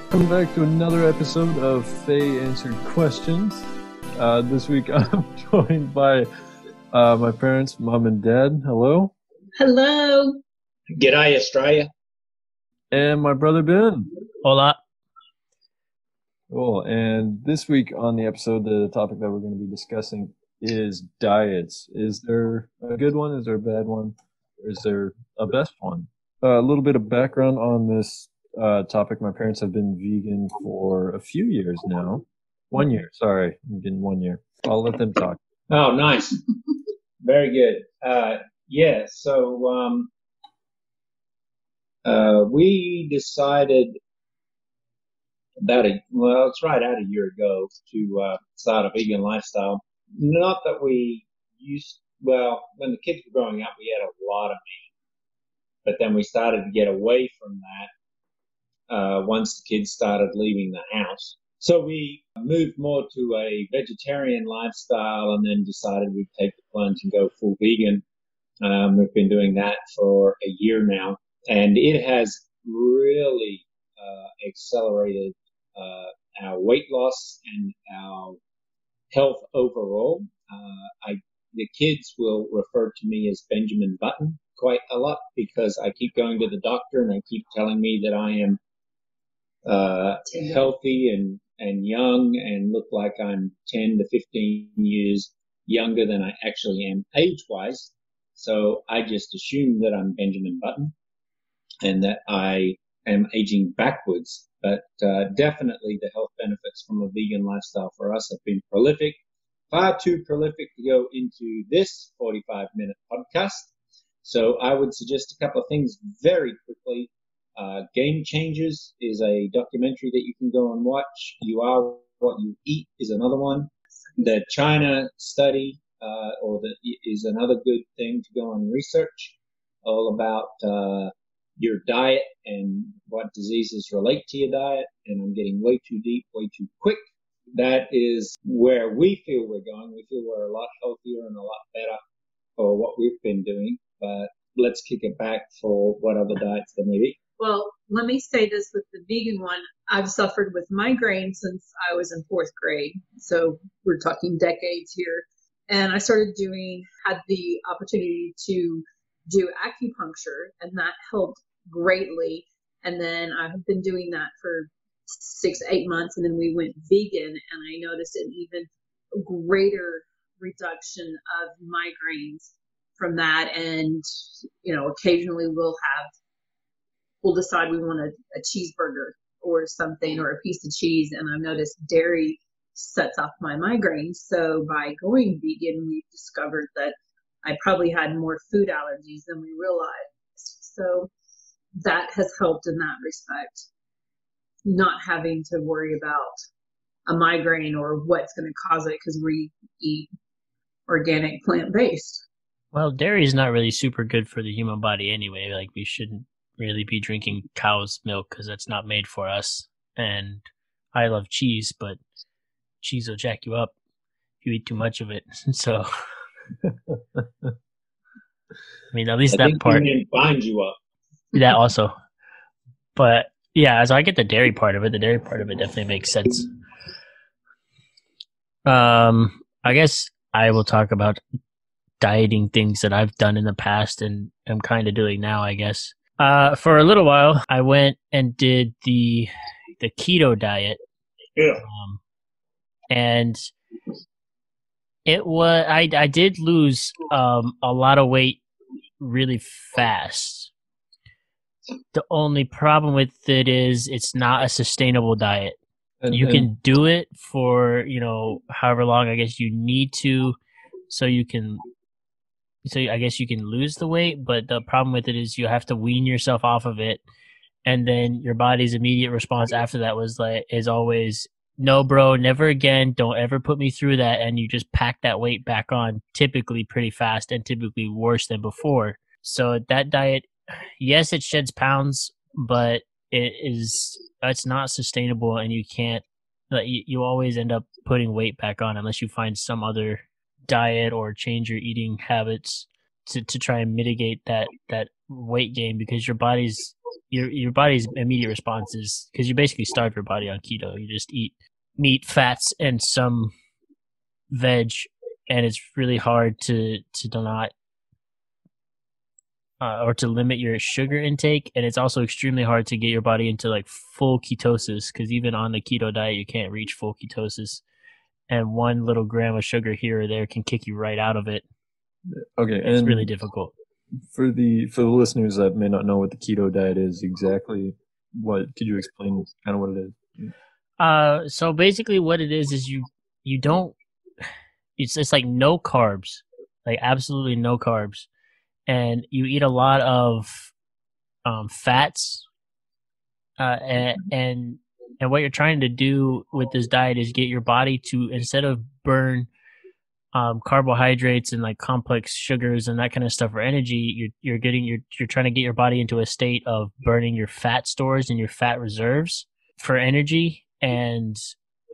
Welcome back to another episode of Fahy Answered Questions. This week I'm joined by my parents, Mom and Dad. Hello. Hello. G'day, Australia. And my brother Ben. Hola. Cool. And this week on the episode, the topic that we're going to be discussing is diets. Is there a good one? Is there a bad one? Or is there a best one? A little bit of background on this topic. My parents have been vegan for a few years now. 1 year. Sorry. I'm getting 1 year. I'll let them talk. Oh, nice. Very good. We decided about a year ago to start a vegan lifestyle. Not that when the kids were growing up, we had a lot of meat, but then we started to get away from that once the kids started leaving the house. So we moved more to a vegetarian lifestyle and then decided we'd take the plunge and go full vegan. We've been doing that for a year now, and it has really accelerated our weight loss and our health overall. The kids will refer to me as Benjamin Button quite a lot because I keep going to the doctor and they keep telling me that I am healthy and young and look like I'm 10 to 15 years younger than I actually am age-wise. So I just assume that I'm Benjamin Button and that I am aging backwards. But definitely the health benefits from a vegan lifestyle for us have been prolific, far too prolific to go into this 45-minute podcast. So I would suggest a couple of things very quickly. Game Changers is a documentary that you can go and watch. You Are What You Eat is another one. The China study is another good thing to go and research, all about your diet and what diseases relate to your diet. And I'm getting way too deep, way too quick. That is where we feel we're going. We feel we're a lot healthier and a lot better for what we've been doing. But let's kick it back for what other diets there may be. Well, let me say this with the vegan one. I've suffered with migraine since I was in 4th grade. So we're talking decades here. And I had the opportunity to do acupuncture, and that helped greatly. And then I've been doing that for 6, 8 months, and then we went vegan, and I noticed an even greater reduction of migraines from that. And, occasionally we'll decide we want a cheeseburger or something, or a piece of cheese. And I've noticed dairy sets off my migraines. So by going vegan, we've discovered that I probably had more food allergies than we realized. So that has helped in that respect, not having to worry about a migraine or what's going to cause it because we eat organic, plant-based. Well, dairy is not really super good for the human body anyway. Like, we shouldn't really be drinking cow's milk because that's not made for us. And I love cheese, but cheese will jack you up if you eat too much of it. So, I mean, at least I that think part. it binds you up. That also. But yeah, as I get the dairy part of it definitely makes sense. I guess I will talk about dieting things that I've done in the past and am kind of doing now, I guess. For a little while, I went and did the keto diet. Yeah. And it was I did lose a lot of weight really fast. The only problem with it is it's not a sustainable diet. You can do it for, however long I guess you need to, so I guess you can lose the weight, but the problem with it is you have to wean yourself off of it, and then your body's immediate response after that is always, no, bro, never again, don't ever put me through that, and you just pack that weight back on typically pretty fast and typically worse than before. So that diet, yes, it sheds pounds, but it's not sustainable, and you can't, you always end up putting weight back on unless you find some other diet or change your eating habits to try and mitigate that weight gain, because your body's your body's immediate response is, because you basically starve your body on keto. You just eat meat, fats, and some veg, and it's really hard to not or to limit your sugar intake, and it's also extremely hard to get your body into like full ketosis, because even on the keto diet you can't reach full ketosis, and 1 little gram of sugar here or there can kick you right out of it. Okay, It's and really difficult. For the listeners that may not know what the keto diet is exactly, could you explain kind of what it is? So basically what it is you don't, it's like no carbs, like absolutely no carbs, and you eat a lot of fats, and what you're trying to do with this diet is get your body to, instead of burn carbohydrates and like complex sugars and that kind of stuff for energy, you're trying to get your body into a state of burning your fat stores and your fat reserves for energy. And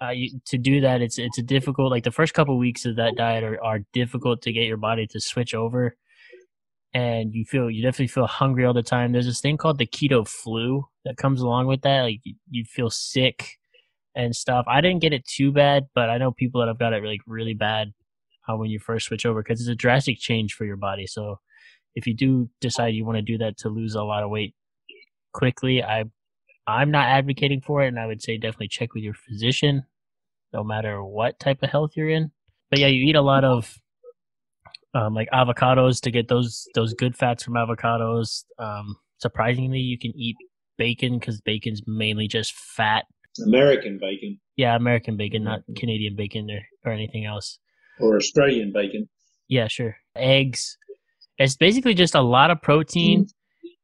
to do that, it's a difficult, like the first couple of weeks of that diet are difficult to get your body to switch over, and you definitely feel hungry all the time. There's this thing called the keto flu that comes along with that. Like you feel sick and stuff. I didn't get it too bad, but I know people that have got it like really bad when you first switch over, because it's a drastic change for your body. So if you do decide you want to do that to lose a lot of weight quickly, I'm not advocating for it, and I would say definitely check with your physician, no matter what type of health you're in. But yeah, you eat a lot of like avocados to get those good fats from avocados. Surprisingly, you can eat bacon, because bacon's mainly just fat. American bacon. Yeah, American bacon, not Canadian bacon or anything else. Or Australian bacon. Yeah, sure. Eggs. It's basically just a lot of protein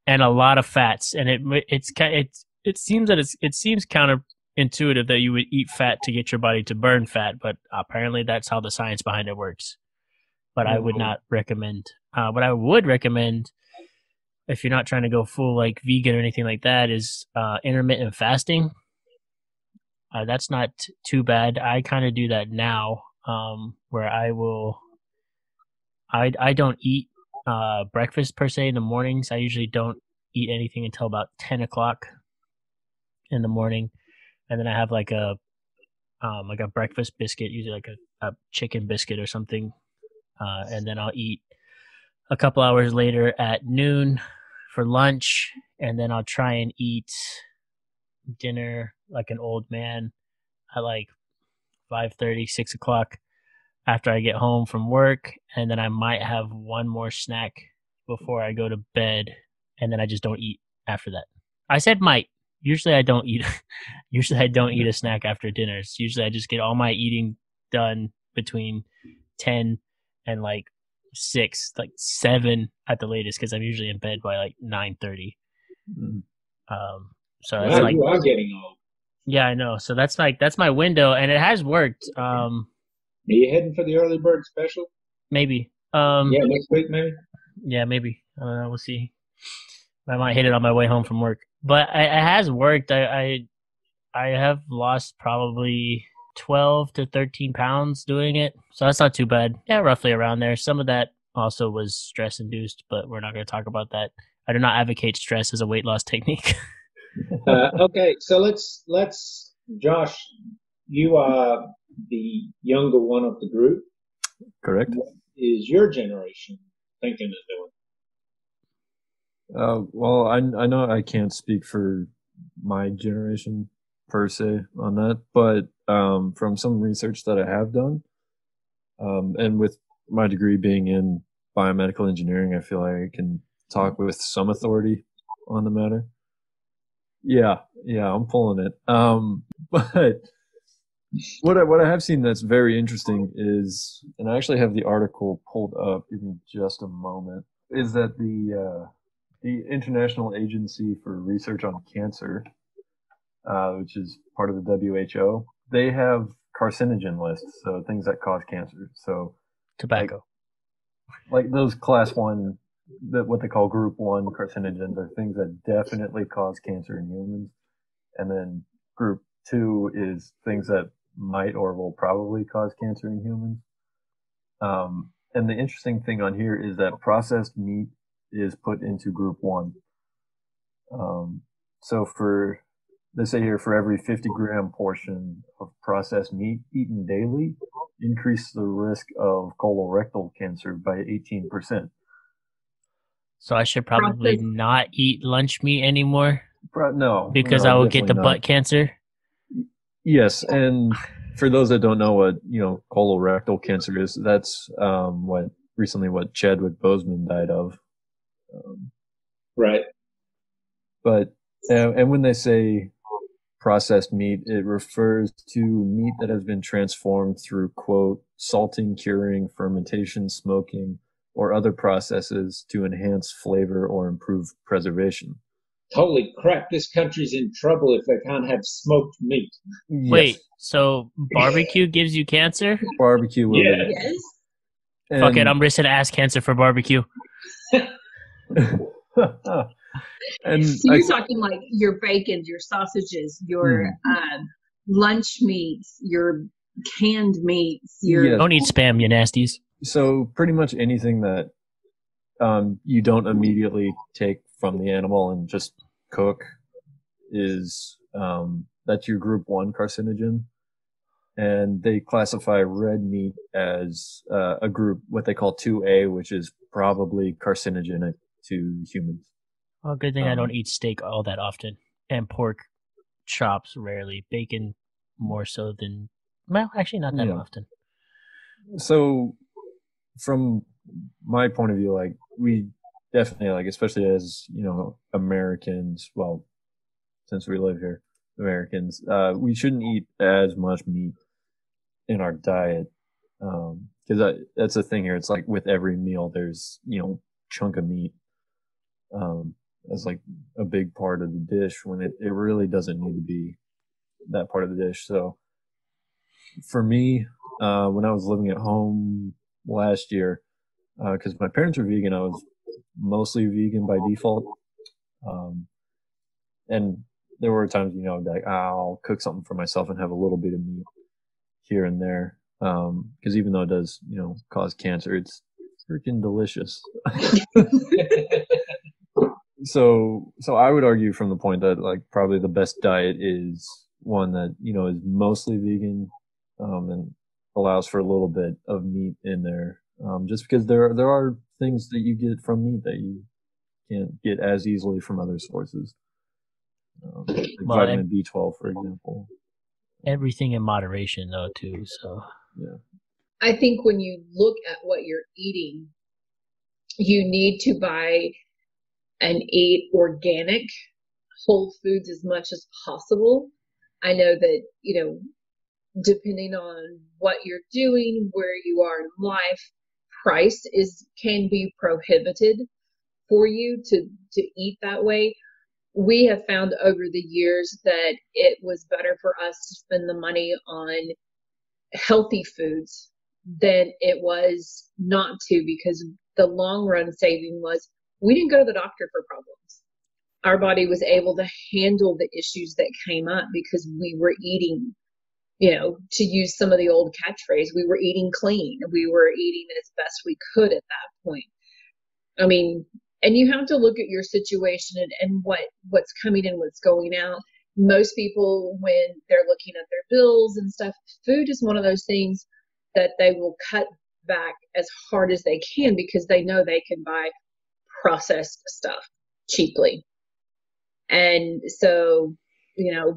and a lot of fats, and it seems counterintuitive that you would eat fat to get your body to burn fat, but apparently that's how the science behind it works. But I would not recommend. What I would recommend, if you're not trying to go full like vegan or anything like that, is intermittent fasting. That's not too bad. I kind of do that now, where I don't eat breakfast per se in the mornings. I usually don't eat anything until about 10 o'clock in the morning, and then I have like a breakfast biscuit, usually like a chicken biscuit or something, and then I'll eat a couple hours later at noon for lunch, and then I'll try and eat dinner like an old man at like 5:30, 6 o'clock after I get home from work, and then I might have one more snack before I go to bed, and then I just don't eat after that. I said might. Usually I don't eat. Usually I don't eat a snack after dinner. Usually I just get all my eating done between 10 and like 6, like 7 at the latest, because I'm usually in bed by like 9:30. So that's like, you are getting old. Yeah, I know. So that's my window, and it has worked. Are you heading for the early bird special? Maybe. Yeah, next week maybe. Yeah, maybe. We'll see. I might hit it on my way home from work, but it has worked. I have lost probably 12 to 13 pounds doing it, so that's not too bad. Yeah, roughly around there. Some of that also was stress induced, but we're not going to talk about that. I do not advocate stress as a weight loss technique. Okay, so let's Josh, you are the younger one of the group. Correct. What is your generation thinking of doing? Well, I know I can't speak for my generation per se on that, but from some research that I have done, and with my degree being in biomedical engineering, I feel like I can talk with some authority on the matter. Yeah, I'm pulling it. But what I have seen that's very interesting is, and I actually have the article pulled up. Give me just a moment. Is that the International Agency for Research on Cancer, which is part of the WHO, they have carcinogen lists, so things that cause cancer. So Tobacco. Like those class 1, what they call group 1 carcinogens are things that definitely cause cancer in humans. And then group 2 is things that might or will probably cause cancer in humans. And the interesting thing on here is that processed meat is put into group 1. So they say here, for every 50-gram portion of processed meat eaten daily, increase the risk of colorectal cancer by 18%. So I should probably not eat lunch meat anymore No, because I will get the definitely butt cancer. Yes, and for those that don't know what colorectal cancer is, that's what Chadwick Boseman died of. Right. But and when they say processed meat, it refers to meat that has been transformed through, quote, salting, curing, fermentation, smoking, or other processes to enhance flavor or improve preservation. Holy crap, this country's in trouble if they can't have smoked meat. Yes. Wait, so barbecue gives you cancer? Barbecue will. Yeah. Yes. Fuck it, I'm risking ass cancer for barbecue. And so you're talking like your bacon, your sausages, your lunch meats, your canned meats. Yes. Don't eat spam, you nasties. So pretty much anything that you don't immediately take from the animal and just cook is that's your group 1 carcinogen. And they classify red meat as a group, what they call 2A, which is probably carcinogenic to humans. Well, good thing I don't eat steak all that often. And pork chops rarely. Bacon more so than, well, actually not that often. So from my point of view, like, we definitely, like, especially as, Americans, well, since we live here, Americans, we shouldn't eat as much meat in our diet. Because that's the thing here. It's like with every meal, there's, chunk of meat as like a big part of the dish when it really doesn't need to be that part of the dish. So for me, when I was living at home last year, because my parents were vegan, I was mostly vegan by default. And there were times, I'd be like, I'll cook something for myself and have a little bit of meat here and there. Because even though it does, cause cancer, it's freaking delicious. So I would argue from the point that, like, probably the best diet is one that, is mostly vegan, and allows for a little bit of meat in there. Just because there are things that you get from meat that you can't get as easily from other sources. Like vitamin B12, for example. Everything in moderation, though, too. So yeah, I think when you look at what you're eating, you need to buy and eat organic, whole foods as much as possible. I know that, depending on what you're doing, where you are in life, price can be prohibited for you to eat that way. We have found over the years that it was better for us to spend the money on healthy foods than it was not to, because the long run saving was we didn't go to the doctor for problems. Our body was able to handle the issues that came up because we were eating, to use some of the old catchphrase, we were eating clean. We were eating as best we could at that point. I mean, and you have to look at your situation and what's coming in, what's going out. Most people, when they're looking at their bills and stuff, food is one of those things that they will cut back as hard as they can because they know they can buy processed stuff cheaply. And so,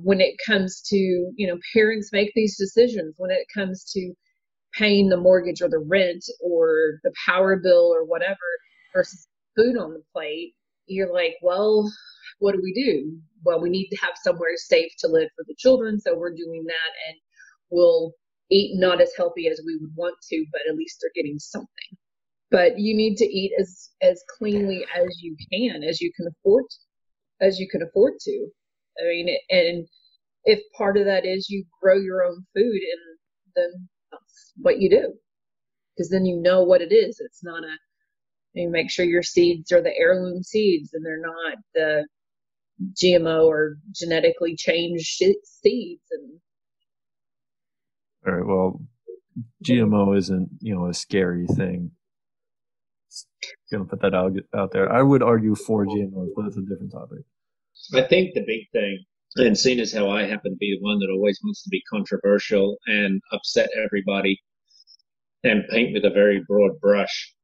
when it comes to, parents make these decisions when it comes to paying the mortgage or the rent or the power bill or whatever versus food on the plate, you're like, well, what do? Well, we need to have somewhere safe to live for the children. So we're doing that, and we'll eat not as healthy as we would want to, but at least they're getting something. But you need to eat as cleanly as you can, as you can afford to. I mean, and if part of that is you grow your own food, and then that's what you do, because then you know what it is. It's not you make sure your seeds are the heirloom seeds and they're not the GMO or genetically changed seeds. And all right, well, GMO isn't, a scary thing. Gonna put that out there. I would argue for GMOs, but it's a different topic. I think the big thing, and seeing as how I happen to be the one that always wants to be controversial and upset everybody and paint with a very broad brush,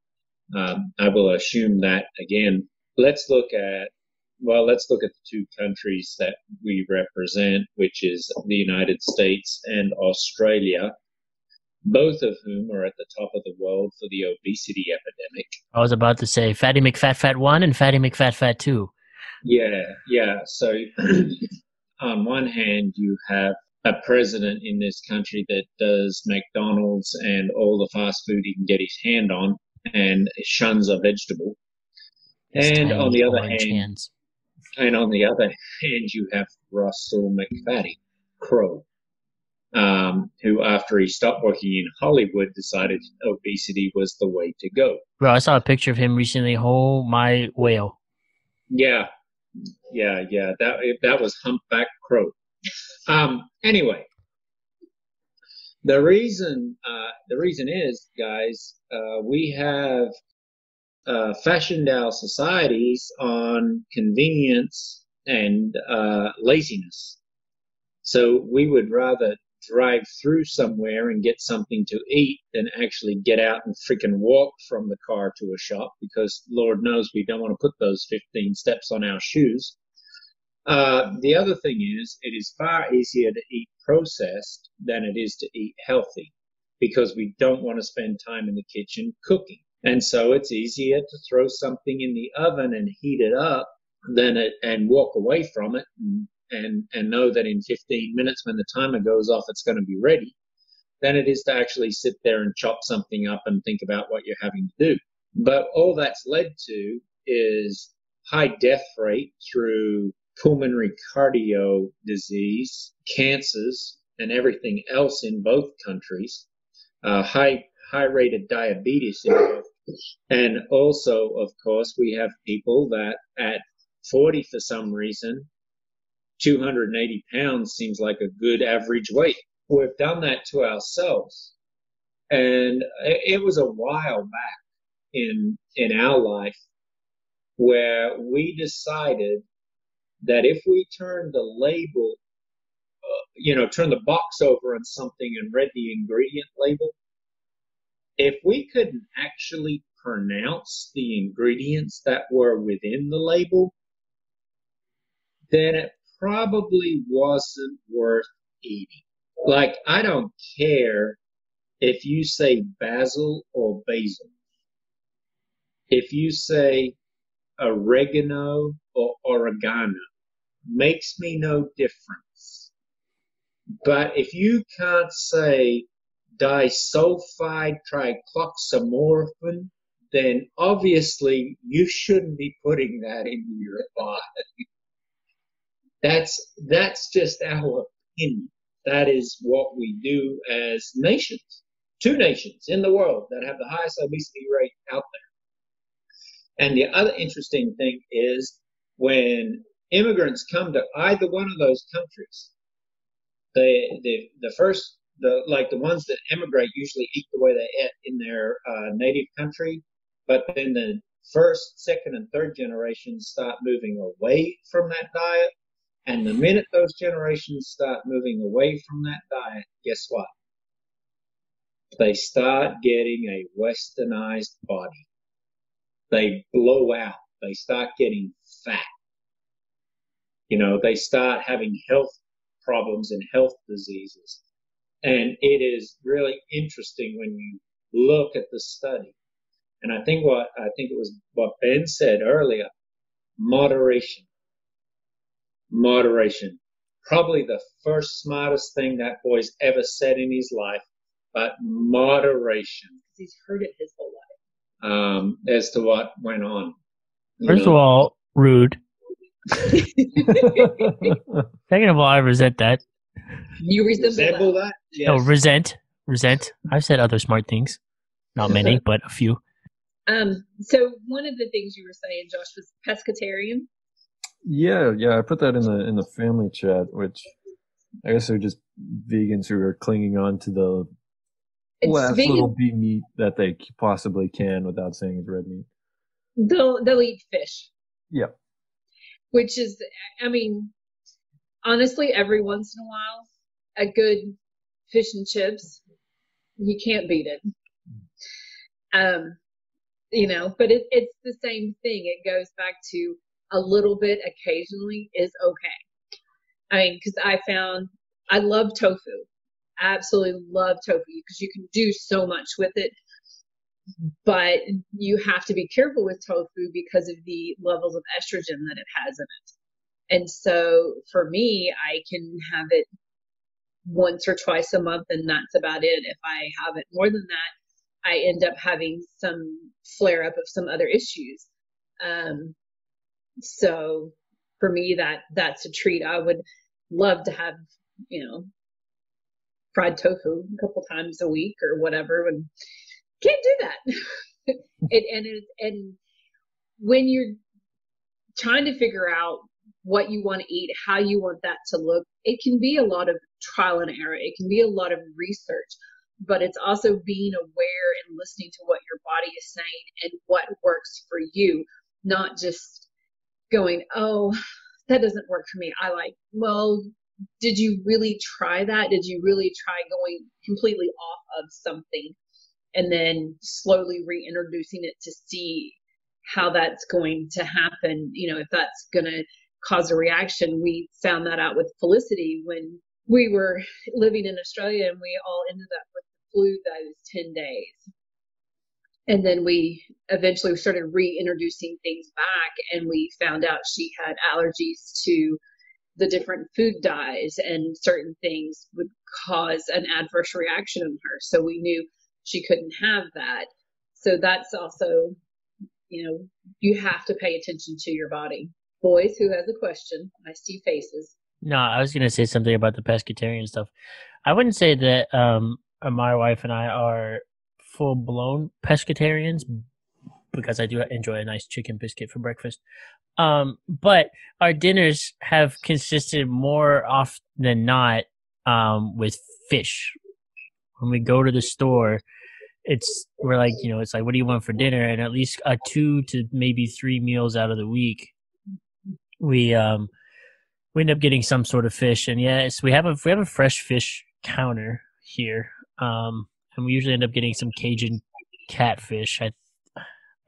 I will assume that again. Let's look at the two countries that we represent, which is the United States and Australia, both of whom are at the top of the world for the obesity epidemic. I was about to say Fatty McFat 1 and Fatty McFat 2. Yeah. So on one hand, you have a president in this country that does McDonald's and all the fast food he can get his hand on and shuns a vegetable. And on the other hand, you have Russell McFatty Crowe, who, after he stopped working in Hollywood, decided obesity was the way to go. Bro, I saw a picture of him recently. Oh, my whale. Yeah. That was Humpback Crow. Anyway, the reason is, guys, we have fashioned our societies on convenience and laziness. So we would rather drive through somewhere and get something to eat than actually get out and freaking walk from the car to a shop, because Lord knows we don't want to put those 15 steps on our shoes. The other thing is, it is far easier to eat processed than it is to eat healthy, because we don't want to spend time in the kitchen cooking. And so it's easier to throw something in the oven and heat it up and walk away from it and know that in 15 minutes when the timer goes off, it's going to be ready, than it is to actually sit there and chop something up and think about what you're having to do. But all that's led to is high death rate through pulmonary cardio disease, cancers, and everything else in both countries, high rate of diabetes in both. And also, of course, we have people that at 40, for some reason, 280 pounds seems like a good average weight. We've done that to ourselves. And it was a while back in our life where we decided that if we turned the label, turn the box over on something and read the ingredient label, if we couldn't actually pronounce the ingredients that were within the label, then it probably wasn't worth eating. Like, I don't care if you say basil or basil. If you say oregano or oregano, makes me no difference. But if you can't say disulfide tricloxamorphin, then obviously you shouldn't be putting that into your body. That's just our opinion. That is what we do as nations. 2 nations in the world that have the highest obesity rate out there. And the other interesting thing is, when immigrants come to either one of those countries, the ones that immigrate usually eat the way they ate in their native country, but then the first, second, and third generations start moving away from that diet. And the minute those generations start moving away from that diet, guess what? They start getting a westernized body. They blow out. They start getting fat. They start having health problems and health diseases. And it is really interesting when you look at the study. And I think it was what Ben said earlier, moderation. Moderation. Probably the first smartest thing that boy's ever said in his life, but moderation. He's heard it his whole life. As to what went on. First of all, rude. Second of all, I resent that. You resemble that? Yes. No, resent. I've said other smart things. Not many, but a few. So one of the things you were saying, Josh, was pescatarian. Yeah, I put that in the family chat, which I guess are just vegans who are clinging on to the last little bit meat that they possibly can without saying it's red meat. They'll eat fish. Yep. which is, I mean, honestly, every once in a while, a good fish and chips, you can't beat it. But it's the same thing. It goes back to a little bit occasionally is okay. I mean, because I love tofu. I absolutely love tofu because you can do so much with it. But you have to be careful with tofu because of the levels of estrogen that it has in it. And so for me, I can have it once or twice a month, and that's about it. If I have it more than that, I end up having some flare up of some other issues. So for me, that's a treat. I would love to have, fried tofu a couple times a week or whatever, and can't do that. and when you're trying to figure out what you want to eat, how you want that to look, it can be a lot of trial and error. It can be a lot of research, but it's also being aware and listening to what your body is saying and what works for you, not just going, oh, that doesn't work for me. Well, did you really try that? Did you really try going completely off of something and then slowly reintroducing it to see how that's going to happen? If that's going to cause a reaction. We found that out with Felicity when we were living in Australia, and we all ended up with the flu those 10 days. And then we eventually started reintroducing things back, and we found out she had allergies to the different food dyes, and certain things would cause an adverse reaction in her. So we knew she couldn't have that. So that's also, you have to pay attention to your body. Boys, who has a question? I see faces. No, I was going to say something about the pescatarian stuff. I wouldn't say that my wife and I are full-blown pescatarians, because I do enjoy a nice chicken biscuit for breakfast. But our dinners have consisted more often than not with fish. When we go to the store, we're like, it's like, what do you want for dinner? And at least 2 to maybe 3 meals out of the week, we end up getting some sort of fish. And yes, we have a fresh fish counter here, and we usually end up getting some Cajun catfish.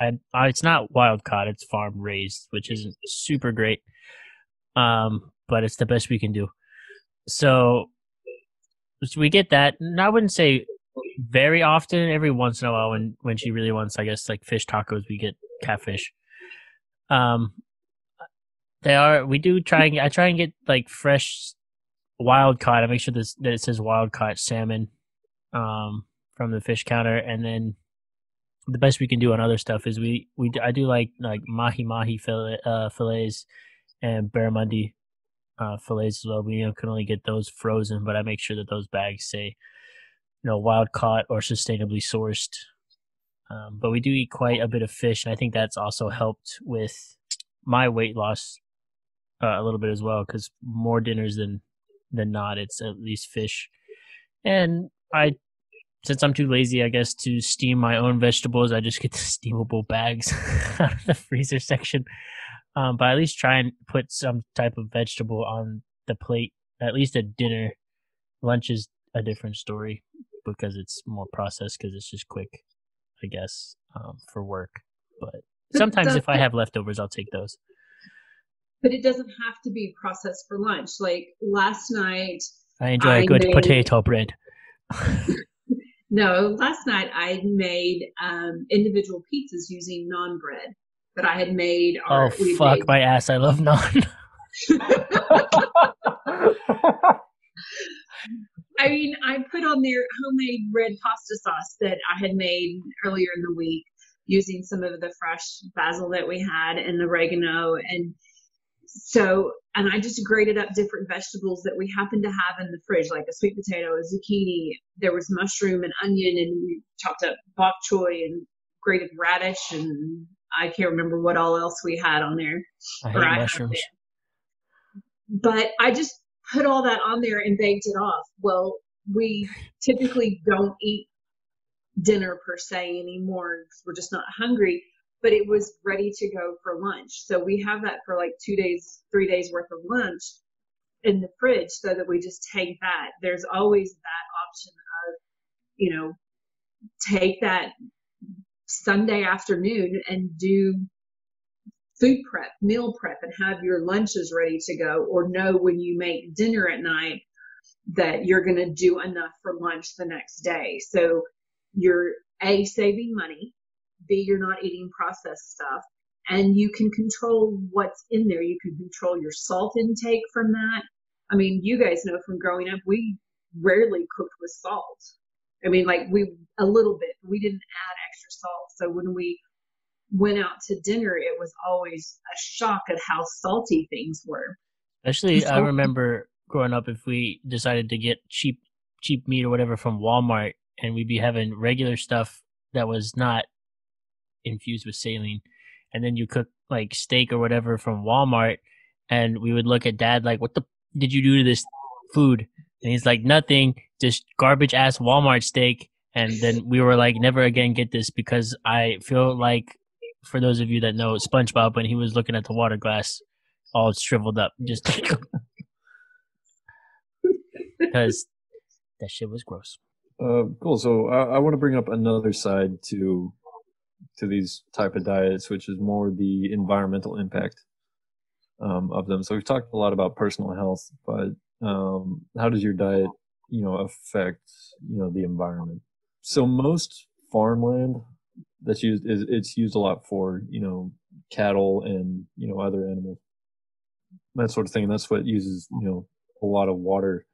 It's not wild caught; it's farm raised, which isn't super great, but it's the best we can do. So we get that, and I wouldn't say very often. Every once in a while, when she really wants, I guess, like fish tacos, we get catfish. I try and get like fresh wild caught. I make sure that it says wild caught salmon from the fish counter, and then the best we can do on other stuff is I do like mahi fillets and barramundi fillets as well. We can only get those frozen, but I make sure that those bags say wild caught or sustainably sourced. But we do eat quite a bit of fish, and I think that's also helped with my weight loss a little bit as well, because more dinners than not, it's at least fish. And since I'm too lazy, I guess, to steam my own vegetables, I just get the steamable bags out of the freezer section. But I at least try and put some type of vegetable on the plate, at least at dinner. Lunch is a different story because it's more processed, because it's just quick, I guess, for work. But sometimes if I have leftovers, I'll take those. But it doesn't have to be processed for lunch. Like last night, I enjoy a good potato bread. No, last night I made individual pizzas using naan bread that I had made. My ass! I love naan. I mean, I put on there homemade red pasta sauce that I had made earlier in the week using some of the fresh basil that we had and oregano. And I just grated up different vegetables that we happened to have in the fridge, like a sweet potato, a zucchini. There was mushroom and onion, and we chopped up bok choy and grated radish, and I can't remember what all else we had on there. I hate mushrooms. But I just put all that on there and baked it off. Well, we typically don't eat dinner per se anymore because we're just not hungry. but it was ready to go for lunch. So we have that for like 2 days, 3 days worth of lunch in the fridge so that we just take that. There's always that option of, you know, take that Sunday afternoon and do food prep, meal prep, and have your lunches ready to go, or know when you make dinner at night that you're going to do enough for lunch the next day. So you're A, saving money, B, you're not eating processed stuff, and you can control what's in there. You can control your salt intake from that. I mean, you guys know from growing up, we rarely cooked with salt. I mean, like a little bit, we didn't add extra salt. So when we went out to dinner, it was always a shock at how salty things were. Especially, I remember growing up, if we decided to get cheap meat or whatever from Walmart, and we'd be having regular stuff that was not infused with saline, and then you cook like steak or whatever from Walmart, and we would look at Dad like, "What the did you do to this food?" And he's like, "Nothing, just garbage ass Walmart steak." And then we were like, "Never again get this," because I feel like, for those of you that know SpongeBob, when he was looking at the water glass, all shriveled up, just because that shit was gross. Cool. So I want to bring up another side to these type of diets, which is more the environmental impact of them. So we've talked a lot about personal health, but how does your diet, affect, the environment? So most farmland that's used it's used a lot for, cattle and, other animals, that sort of thing. And that's what uses, a lot of water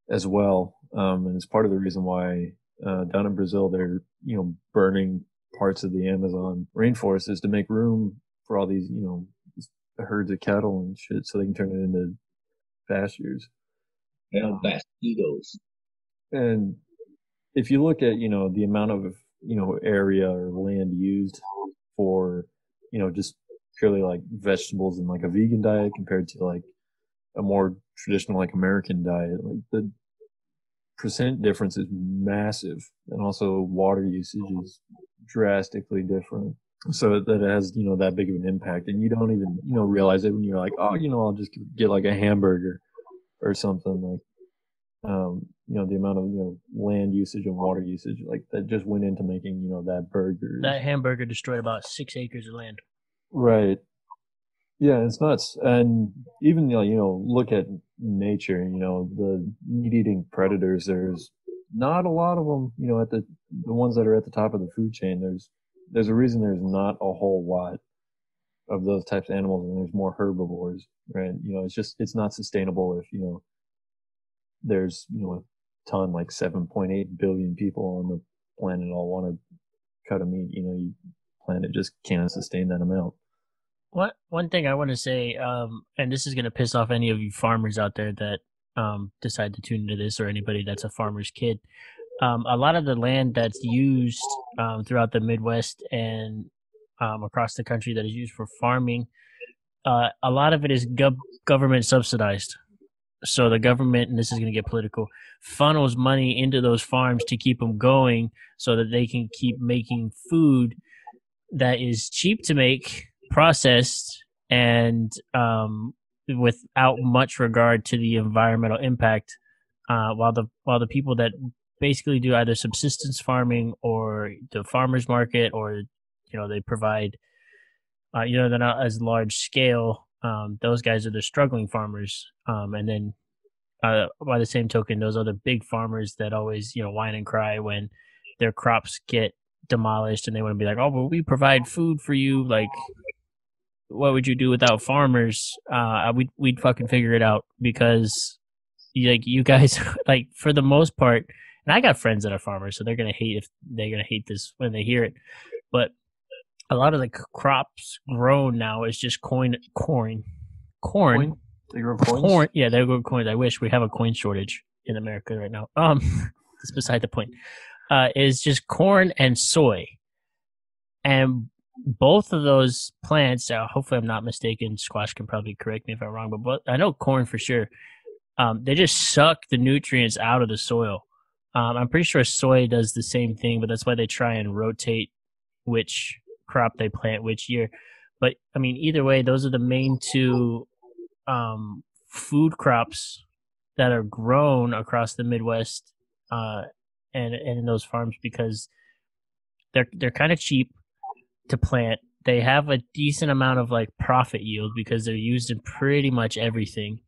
as well. And it's part of the reason why down in Brazil, they're, burning parts of the Amazon rainforest is to make room for all these, herds of cattle and shit so they can turn it into pastures. Bastidos. And if you look at, the amount of, area or land used for, just purely like vegetables and like a vegan diet compared to like a more traditional like American diet, like the percent difference is massive. And also water usage is drastically different. So that it has, that big of an impact. And you don't even, realize it when you're like, oh, I'll just get like a hamburger or something like, the amount of, land usage and water usage like that just went into making, that burger. That hamburger destroyed about 6 acres of land. Right. Yeah, it's nuts. And even, look at nature, the meat-eating predators, there's not a lot of them, at the ones that are at the top of the food chain. There's a reason there's not a whole lot of those types of animals and there's more herbivores, right? It's not sustainable if, there's, a ton, like 7.8 billion people on the planet all want to cut a meat, planet just can't sustain that amount. One thing I want to say, and this is going to piss off any of you farmers out there that decide to tune into this, or anybody that's a farmer's kid. A lot of the land that's used throughout the Midwest and across the country that is used for farming, a lot of it is government subsidized. So the government, and this is going to get political, funnels money into those farms to keep them going so that they can keep making food that is cheap to make, processed, and without much regard to the environmental impact, while the people that basically do either subsistence farming or the farmers market, or they provide, they're not as large scale. Those guys are the struggling farmers, and then by the same token, those other big farmers that always whine and cry when their crops get demolished, and they want to be like, oh, well, we provide food for you. Like, what would you do without farmers? We'd fucking figure it out, because you guys, like, for the most part, and I got friends that are farmers, so they're gonna hate this when they hear it, but a lot of the crops grown now is just corn. They grow coins? Corn, yeah, they grow coins. I wish we have a coin shortage in America right now. That's beside the point. Is just corn and soy, and both of those plants. Hopefully, I'm not mistaken. Squash can probably correct me if I'm wrong, but I know corn for sure. They just suck the nutrients out of the soil. I'm pretty sure soy does the same thing, but that's why they try and rotate which crop they plant which year. But I mean, either way, those are the main two food crops that are grown across the Midwest and in those farms because they're kind of cheap to plant. They have a decent amount of like profit yield because they're used in pretty much everything.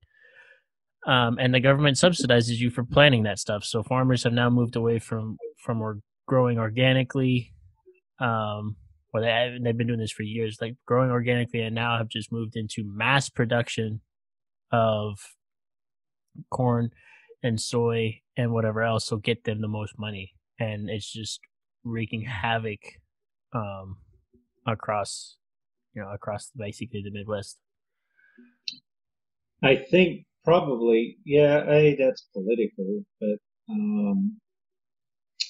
And the government subsidizes you for planting that stuff. So farmers have now moved away from growing organically. Well, they've been doing this for years, like growing organically, and now have just moved into mass production of corn and soy and whatever else will get them the most money. And it's just wreaking havoc across basically the Midwest. I think probably, yeah, that's political, but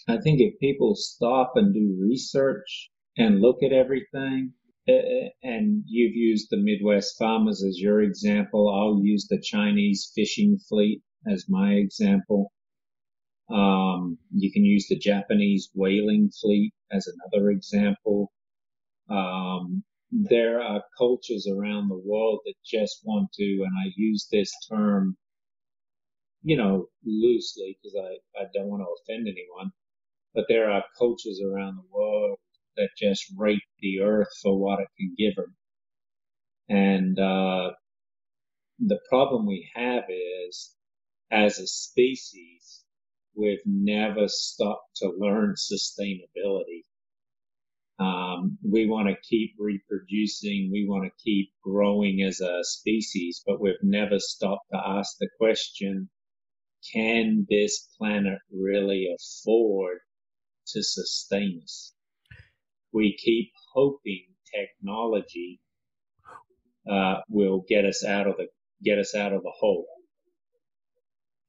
I think if people stop and do research and look at everything, and you've used the Midwest farmers as your example, I'll use the Chinese fishing fleet as my example. You can use the Japanese whaling fleet as another example. There are cultures around the world that just want to, and I use this term, loosely because I don't want to offend anyone, but there are cultures around the world that just rape the earth for what it can give them. And the problem we have is, as a species, we've never stopped to learn sustainability. We want to keep reproducing. We want to keep growing as a species, but we've never stopped to ask the question, can this planet really afford to sustain us? We keep hoping technology will get us out of the hole.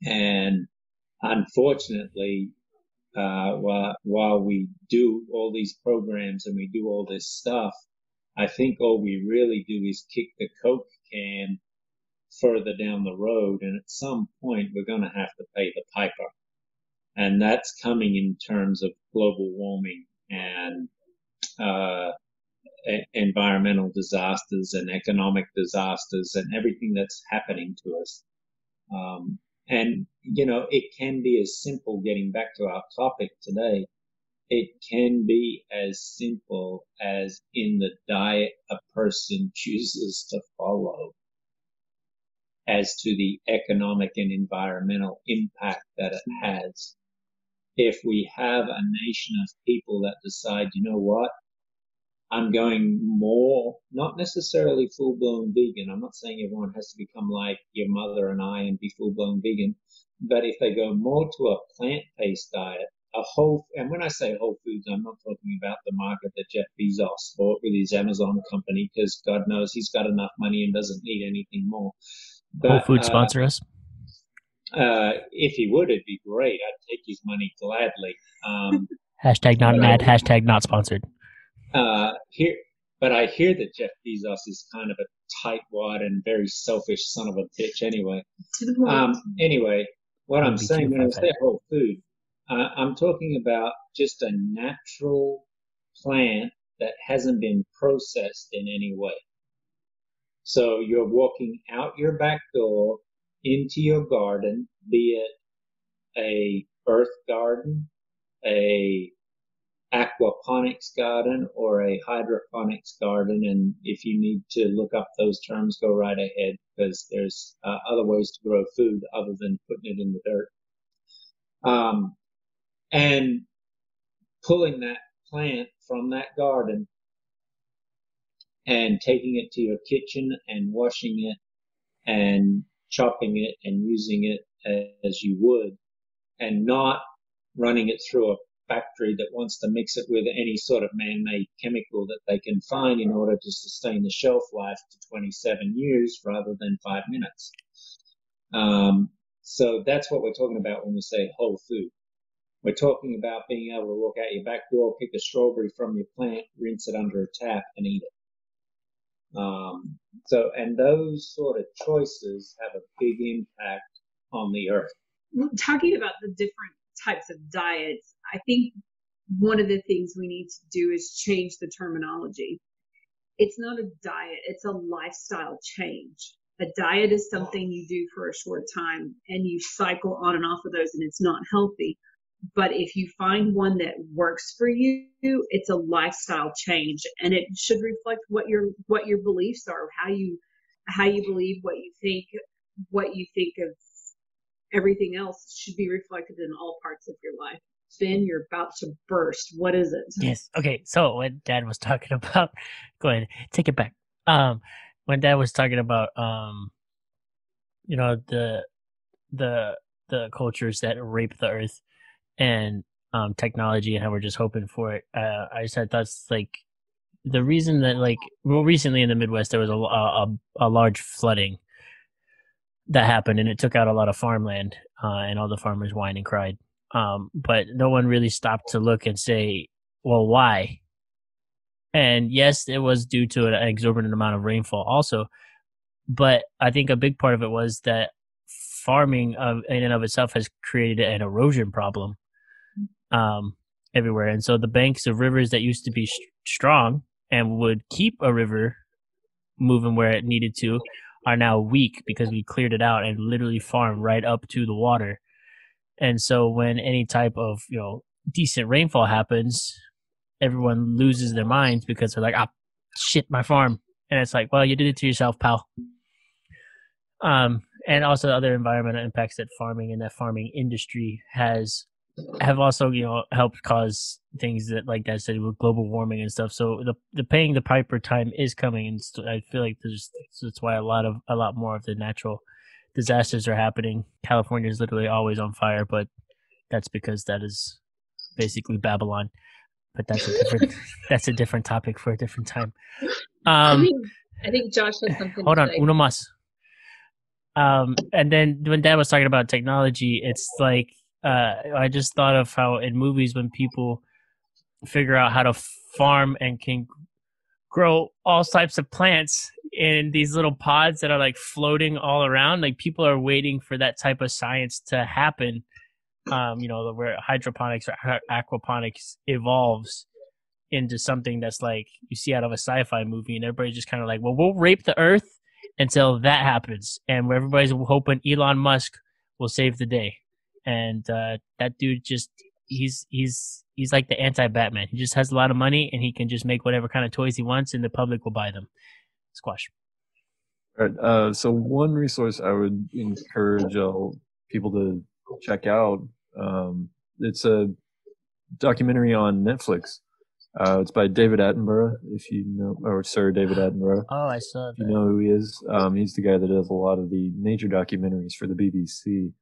And unfortunately, while we do all these programs and we do all this stuff, I think all we really do is kick the Coke can further down the road, and at some point we're going to have to pay the piper. And that's coming in terms of global warming and environmental disasters and economic disasters and everything that's happening to us. And, it can be as simple, getting back to our topic today, it can be as simple as in the diet a person chooses to follow as to the economic and environmental impact that it has. If we have a nation of people that decide, you know what, I'm going more, not necessarily full-blown vegan. I'm not saying everyone has to become like your mother and I and be full-blown vegan, but if they go more to a plant-based diet, and when I say whole foods, I'm not talking about the market that Jeff Bezos bought with his Amazon company, because God knows he's got enough money and doesn't need anything more. But, Whole Foods sponsor us. If he would, it'd be great. I'd take his money gladly. Hashtag not an ad, hashtag not sponsored. But I hear that Jeff Bezos is kind of a tightwad and very selfish son of a bitch anyway. Anyway, what I'm saying when I say whole food, I'm talking about just a natural plant that hasn't been processed in any way. So you're walking out your back door into your garden, be it a earth garden, a aquaponics garden, or a hydroponics garden. And if you need to look up those terms, go right ahead, because there's other ways to grow food other than putting it in the dirt. And pulling that plant from that garden and taking it to your kitchen and washing it and chopping it and using it as you would, and not running it through a factory that wants to mix it with any sort of man-made chemical that they can find in order to sustain the shelf life to 27 years rather than 5 minutes. So that's what we're talking about when we say whole food. We're talking about being able to walk out your back door, pick a strawberry from your plant, rinse it under a tap, and eat it. And those sort of choices have a big impact on the earth. Talking about the different types of diets, I think one of the things we need to do is change the terminology. It's not a diet, it's a lifestyle change. A diet is something you do for a short time and you cycle on and off of those, and it's not healthy. But if you find one that works for you, it's a lifestyle change, and it should reflect what your beliefs are, how you believe, what you think of everything else should be reflected in all parts of your life. Ben, you're about to burst. What is it? Yes. Okay. So when Dad was talking about, go ahead, take it back. When Dad was talking about, you know, the cultures that rape the earth and technology and how we're just hoping for it. I just had thoughts like the reason that recently in the Midwest there was a large flooding that happened and it took out a lot of farmland and all the farmers whined and cried. But no one really stopped to look and say, well, why? And yes, it was due to an exorbitant amount of rainfall also. But I think a big part of it was that farming in and of itself has created an erosion problem everywhere. And so the banks of rivers that used to be strong and would keep a river moving where it needed to are now weak because we cleared it out and literally farmed right up to the water. And so when any type of, decent rainfall happens, everyone loses their minds because they're like, shit, my farm. And it's like, well, you did it to yourself, pal. And also the other environmental impacts that farming and that farming industry have also, helped cause things that, like Dad said, with global warming and stuff. So the paying the piper time is coming, and I feel like that's why a lot more of the natural disasters are happening. California is literally always on fire, but that's because that is basically Babylon. But that's a different topic for a different time. I think Josh has something. Hold to on, say. uno más. And then when Dad was talking about technology, it's like I just thought of how in movies when people figure out how to farm and can grow all types of plants in these little pods that are like floating all around, like people are waiting for that type of science to happen. Where hydroponics or aquaponics evolves into something that's like you see out of a sci-fi movie, and everybody's just kind of like, well, we'll rape the earth until that happens, and where everybody's hoping Elon Musk will save the day. And that dude he's like the anti-Batman. He just has a lot of money and he can just make whatever kind of toys he wants and the public will buy them. Squash. All right. So one resource I would encourage people to check out, it's a documentary on Netflix. It's by David Attenborough, if you know, or Sir David Attenborough. Oh, I saw that. You know who he is? He's the guy that does a lot of the nature documentaries for the BBC.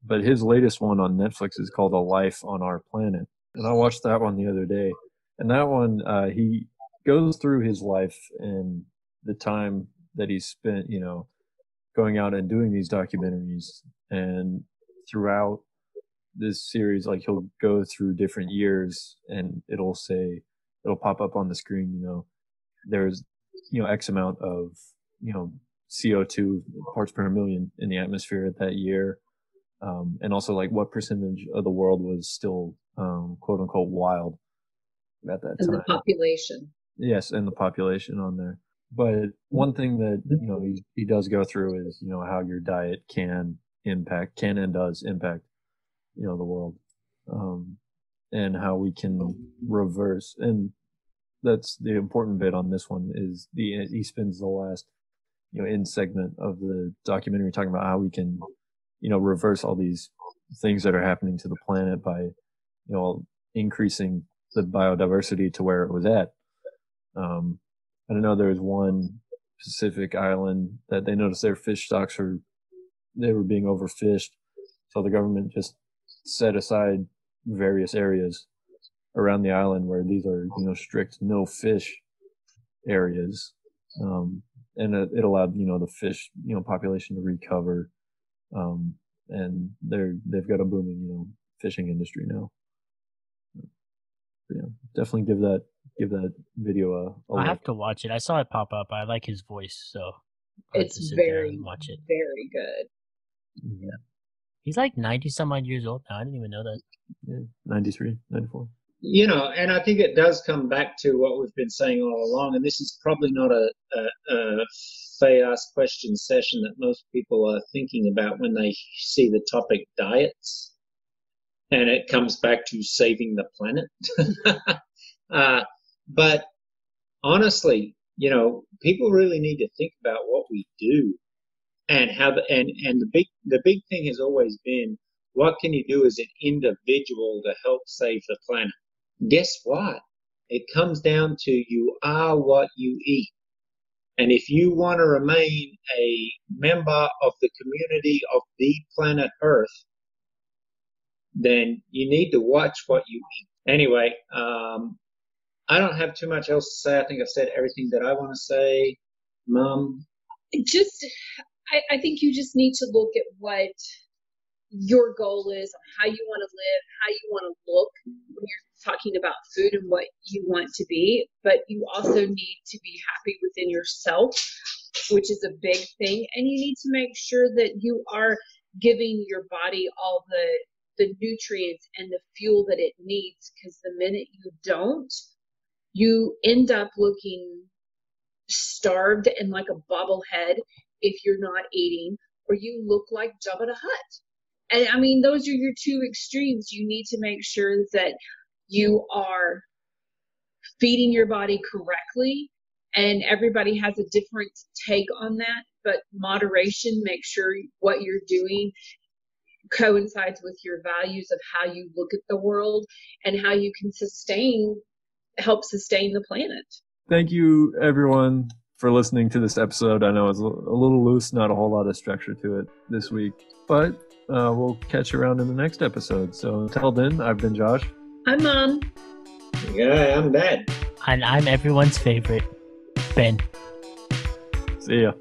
But his latest one on Netflix is called A Life on Our Planet. And I watched that one the other day. And that one, he goes through his life and the time that he spent, going out and doing these documentaries. And throughout this series, like he'll go through different years and it'll pop up on the screen, there's, X amount of, CO2 parts per million in the atmosphere at that year. And also like what percentage of the world was still, quote unquote, wild at that time. And the population. Yes. And the population on there. But one thing that, he does go through is, how your diet can and does impact, the world, and how we can reverse. And that's the important bit on this one is he spends the last, end segment of the documentary talking about how we can, reverse all these things that are happening to the planet by, increasing the biodiversity to where it was at. I know there's one Pacific island that they noticed their fish stocks were being overfished. So the government just set aside various areas around the island where these are, strict no fish areas. And it allowed, the fish, population to recover. And they've got a booming, fishing industry now. But yeah, definitely give that video a I have to watch it. I saw it pop up. I like his voice, so it's very, watch it. Very good. Yeah. He's like 90 some odd years old now. I didn't even know that. Yeah, 93, 94. And I think it does come back to what we've been saying all along, and this is probably not a Fahy Ask Questions session that most people are thinking about when they see the topic diets, and it comes back to saving the planet. But honestly, people really need to think about what we do and how the big thing has always been, what can you do as an individual to help save the planet? Guess what? It comes down to you are what you eat. And if you want to remain a member of the community of the planet Earth, then you need to watch what you eat. Anyway, I don't have too much else to say. I think I've said everything that I want to say. Mom? I think you just need to look at what your goal is, how you want to live, how you want to look when you're talking about food and what you want to be. But you also need to be happy within yourself, which is a big thing. And you need to make sure that you are giving your body all the nutrients and the fuel that it needs, because the minute you don't, you end up looking starved and like a bobblehead if you're not eating, or you look like Jabba the Hutt. And I mean, those are your two extremes. You need to make sure that you are feeding your body correctly, and everybody has a different take on that, but moderation, make sure what you're doing coincides with your values of how you look at the world and how you can help sustain the planet. Thank you, everyone, for listening to this episode. I know it's a little loose, not a whole lot of structure to it this week, but we'll catch you around in the next episode. So until then, I've been Josh. I'm Mom. Yeah, I'm Dad. And I'm everyone's favorite, Ben. See ya.